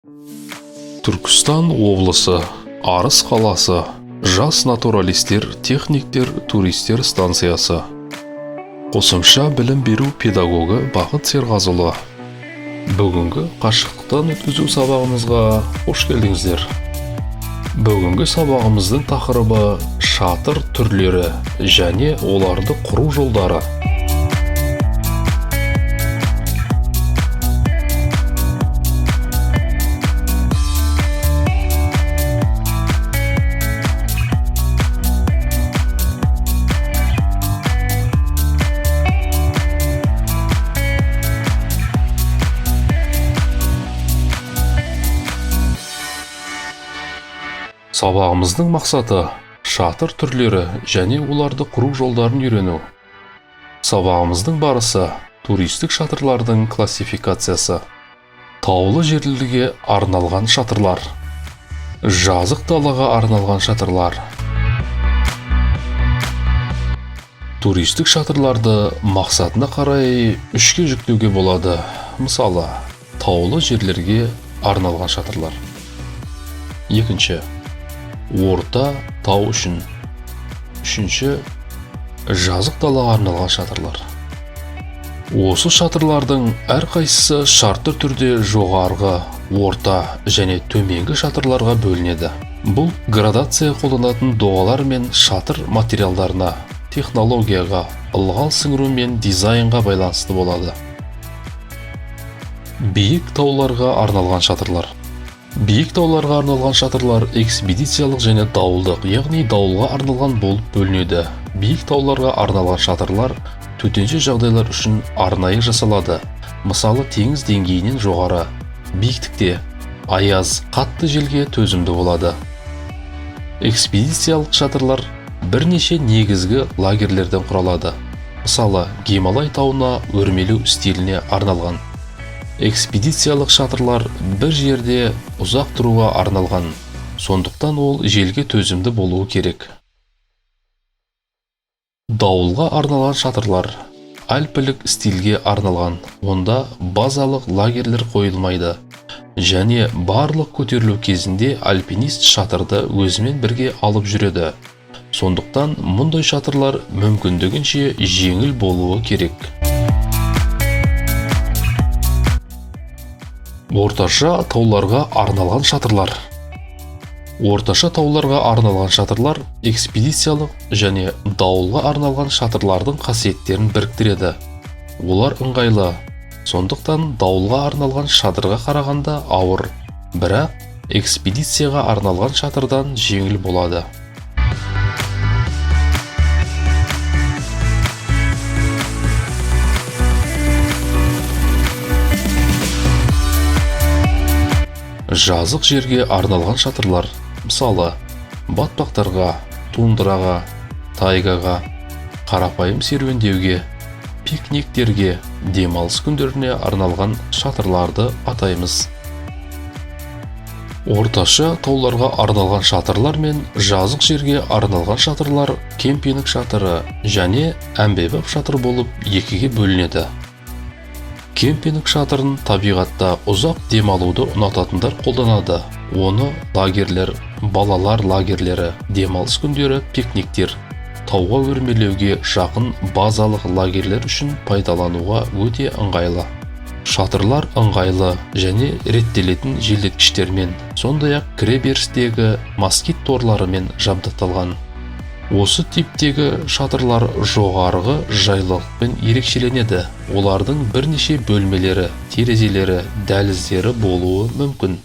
Түркістан облысы, Арыс қаласы, жас натуралистер, техниктер, туристер станциясы. Қосымша білім беру педагогы Бақыт Серғазылы. Бүгінгі қашықтықтан өткізу сабағымызға қош келдіңіздер. Бүгінгі сабағымыздың тақырыбы шатыр түрлері және оларды құру жолдары. Сабағымыздың мақсаты шатыр түрлері және оларды құру жолдарын үйрену. Сабағымыздың барысы туристік шатырлардың классификациясы. Таулы жерлерге арналған шатырлар. Жазық далаға арналған шатырлар. Туристік шатырларды мақсатына қарай үшке жіктеуге болады. Мысалы, таулы жерлерге арналған шатырлар. Екінші, орта тау үшін. Үшінші, жазық далаға арналған шатырлар. Осы шатырлардың әрқайсысы шартты түрде жоғарғы, орта және төменгі шатырларға бөлінеді. Бұл градация қолданатын доғалар мен шатыр материалдарына, технологияға, ылғал сіңіру мен дизайнға байланысты болады. Биік тауларға арналған шатырлар. Биік тауларға арналған шатырлар экспедициялық және дауылдық, яғни дауылға арналған болып бөлінеді. Биік тауларға арналған шатырлар төтенше жағдайлар үшін арнайы жасалады. Мысалы, теңіз деңгейінен жоғары биіктікте аяз, қатты желге төзімді болады. Экспедициялық шатырлар бірнеше негізгі лагерлерден құралады. Мысалы, Гималай тауына өрмелеу стиліне арналған. Экспедициялық шатырлар бір жерде ұзақ тұруға арналған, сондықтан ол желге төзімді болуы керек. Дауылға арналған шатырлар альпілік стильге арналған, онда базалық лагерлер қойылмайды, және барлық көтерілу кезінде альпинист шатырды өзімен бірге алып жүреді. Сондықтан мұндай шатырлар мүмкіндігінше жеңіл болуы керек. Орташа тауларға арналған шатырлар. Орташа тауларға арналған шатырлар экспедициялық және дауылға арналған шатырлардың қасиеттерін біріктіреді. Олар ыңғайлы, сондықтан дауылға арналған шатырға қарағанда ауыр, бірақ экспедицияға арналған шатырдан жеңіл болады. Жазық жерге арналған шатырлар, мысалы, батпақтарға, тундраға, тайгаға, қарапайым серуендеуге, пикниктерге, демалыс күндеріне арналған шатырларды атаймыз. Орташа тауларға арналған шатырлар мен жазық жерге арналған шатырлар кемпинг шатыры және әмбебап шатыр болып екіге бөлінеді. Кемпинг шатырын табиғатта ұзақ демалуды ұнататындар қолданады. Оны лагерлер, балалар лагерлері, демалыс күндері пикниктер, тауға өрмелеуге жақын базалық лагерлер үшін пайдалануға өте ыңғайлы. Шатырлар ыңғайлы және реттелетін желдеткіштермен, сондай-ақ кіреберістегі москит торларымен жабдықталған. Осы типтегі шатырлар жоғарғы жайлылықпен ерекшеленеді. Олардың бірнеше бөлмелері, терезелері, дәліздері болуы мүмкін.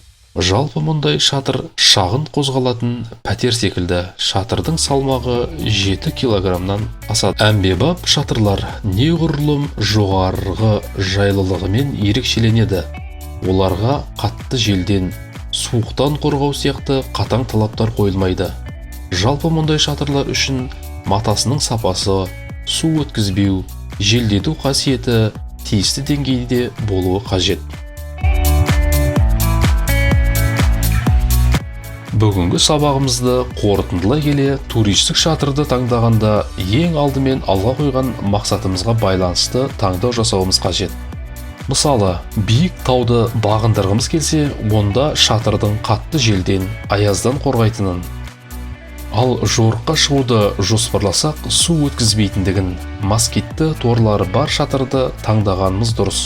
Жалпы мұндай шатыр шағын қозғалатын пәтер секілді. Шатырдың салмағы 7 килограммнан асады. Әмбебап шатырлар неғұрлым жоғарғы жайлылығымен ерекшеленеді. Оларға қатты желден, суықтан қорғау сияқты қатаң талаптар қойылмайды. Жалпы мұндай шатырлар үшін матасының сапасы, су өткізбеу, желдету қасиеті тиісті деңгейде болуы қажет. Бүгінгі сабағымызды қорытындылай келе, туристік шатырды таңдағанда ең алдымен алға қойған мақсатымызға байланысты таңдау жасауымыз қажет. Мысалы, биік тауды бағындырғымыз келсе, онда шатырдың қатты желден, аяздан қорғайтынын, ал жорыққа шығуды жоспарласақ, су өткізбейтіндігін, москитті торлары бар шатырды таңдағанымыз дұрыс.